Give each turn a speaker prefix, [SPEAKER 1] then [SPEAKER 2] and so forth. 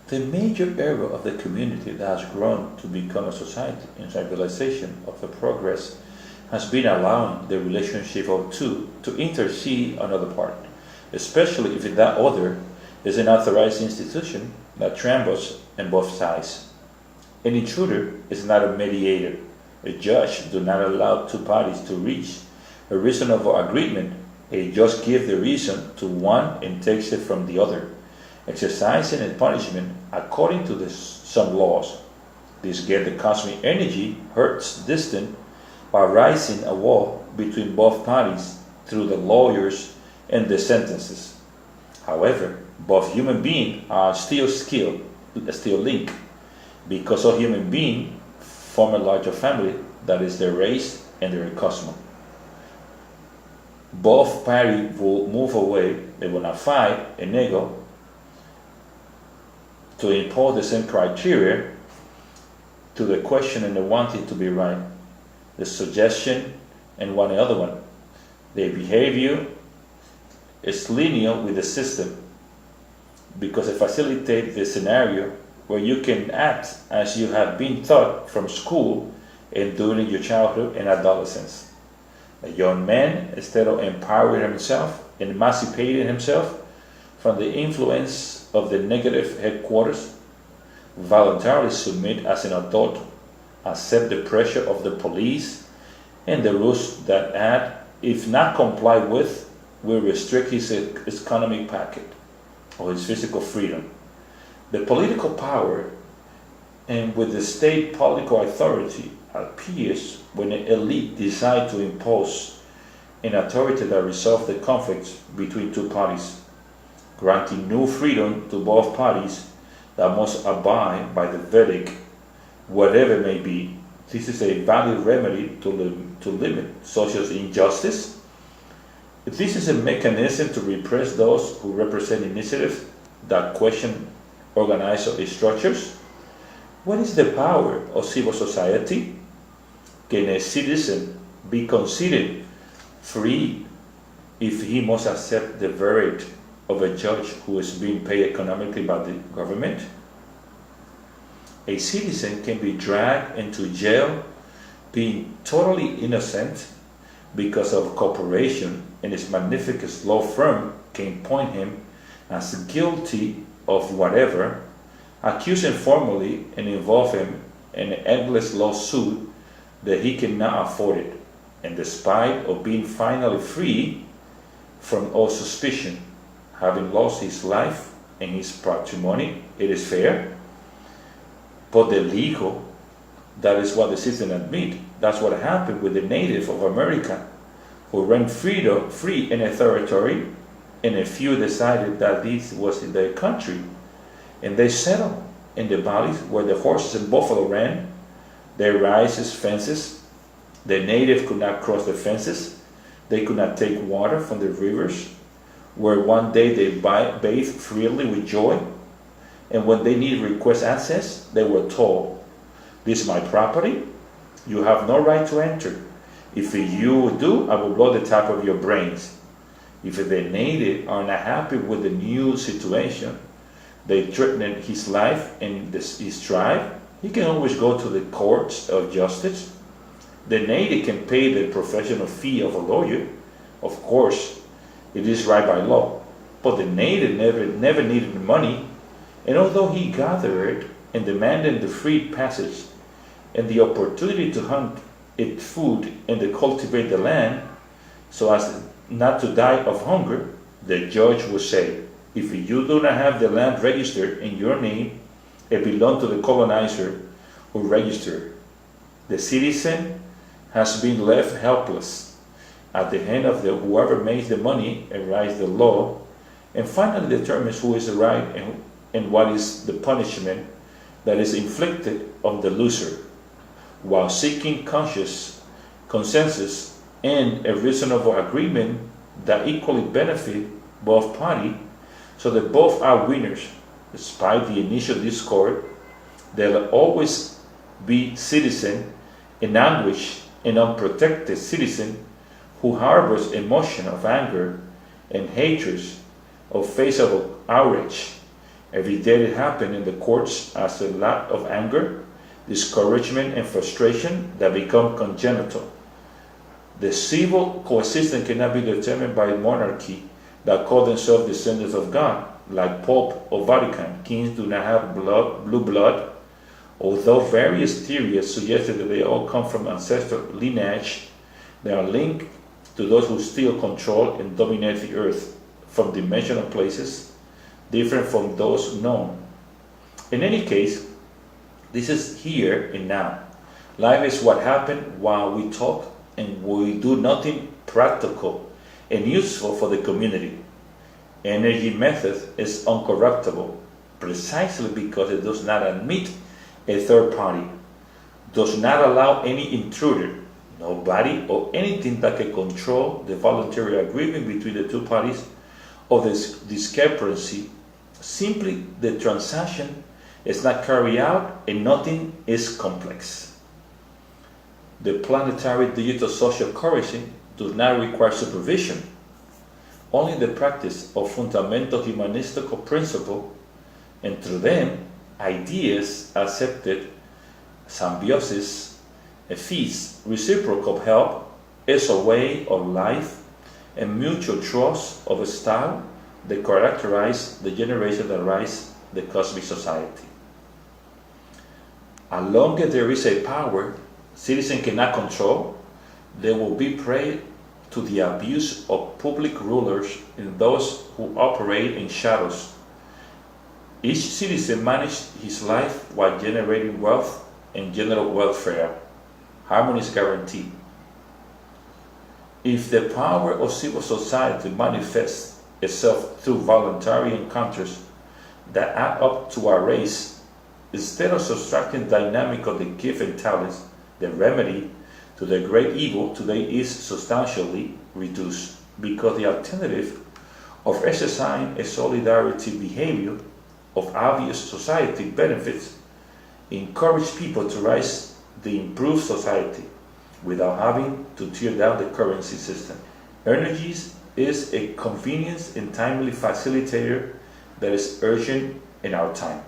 [SPEAKER 1] The major error of the community that has grown to become a society and civilization of the progress has been allowing the relationship of two to intercede on another part, especially if that other is an authorized institution that tramples on both sides. An intruder is not a mediator. A judge does not allow two parties to reach a reasonable agreement. A judge gives the reason to one and takes it from the other, exercising and punishment according to some laws. This gets the cosmic energy hurts distant by raising a wall between both parties through the lawyers and the sentences. However, both human beings are still linked because all human beings form a larger family that is their race and their cosmos. Both parties will move away, they will not fight and ego to impose the same criteria to the question and the wanting to be right, the suggestion and one other one. Their behavior is linear with the system because it facilitates the scenario where you can act as you have been taught from school and during your childhood and adolescence. A young man, instead of empowering himself and emancipating himself from the influence of the negative headquarters, voluntarily submit as an adult, accept the pressure of the police and the rules that add, if not complied with, will restrict his economic packet or his physical freedom. The political power and with the state political authority appears when an elite decide to impose an authority that resolves the conflicts between two parties, granting new freedom to both parties that must abide by the verdict, whatever it may be. This is a valid remedy to limit social injustice. This is a mechanism to repress those who represent initiatives that question organized structures. What is the power of civil society? Can a citizen be considered free if he must accept the verdict of a judge who is being paid economically by the government? A citizen can be dragged into jail being totally innocent because of a corporation and its magnificent law firm can point him as guilty of whatever, accuse him formally and involve him in an endless lawsuit that he cannot afford it, and despite of being finally free from all suspicion, having lost his life and his patrimony, it is fair. But the legal, that is what the system admit. That's what happened with the native of America who ran free in a territory, and a few decided that this was in their country, and they settled in the valleys where the horses and buffalo ran. They raised fences. The native could not cross the fences. They could not take water from the rivers, where one day they bathed freely with joy. And when they needed request access, they were told, "This is my property. You have no right to enter. If you do, I will blow the top of your brains." If the native are not happy with the new situation, they threaten his life and his tribe, he can always go to the courts of justice. The native can pay the professional fee of a lawyer. Of course, it is right by law. But the native never needed the money, and although he gathered and demanded the free passage and the opportunity to hunt its food and to cultivate the land so as not to die of hunger, the judge would say, "If you do not have the land registered in your name, it belongs to the colonizer who registered. The citizen has been left helpless at the hand of whoever makes the money and writes the law, and finally determines who is right and what is the punishment that is inflicted on the loser, while seeking consensus and a reasonable agreement that equally benefit both parties, so that both are winners. Despite the initial discord, there will always be citizen in anguish and unprotected citizen who harbors emotion of anger and hatred of face of outrage Every day it happened in the courts as a lot of anger, discouragement, and frustration that become congenital. The civil coexistence cannot be determined by monarchy that call themselves descendants of God, like Pope or Vatican. Kings do not have blue blood, although various theories suggested that they all come from ancestral lineage. They are linked to those who still control and dominate the earth from dimensional places different from those known. In any case, this is here and now. Life is what happened while we talk, and we do nothing practical and useful for the community. Energy method is uncorruptible precisely because it does not admit a third party, does not allow any intruder, nobody or anything that can control the voluntary agreement between the two parties of this discrepancy. Simply the transaction is not carried out and nothing is complex. The planetary digital social currency does not require supervision. Only the practice of fundamental humanistical principle, and through them, ideas accepted, symbiosis, a feast, reciprocal help, is a way of life and mutual trust of a style that characterize the generation that rise the cosmic society. As long as there is a power citizens cannot control, they will be prey to the abuse of public rulers and those who operate in shadows. Each citizen manages his life while generating wealth and general welfare. Harmony is guaranteed. If the power of civil society manifests itself through voluntary encounters that add up to a race, instead of subtracting dynamic of the gift and talents, the remedy to the great evil today is substantially reduced, because the alternative of exercising a solidarity behavior of obvious society benefits encourage people to rise the improved society without having to tear down the currency system. Energies is a convenience and timely facilitator that is urgent in our time.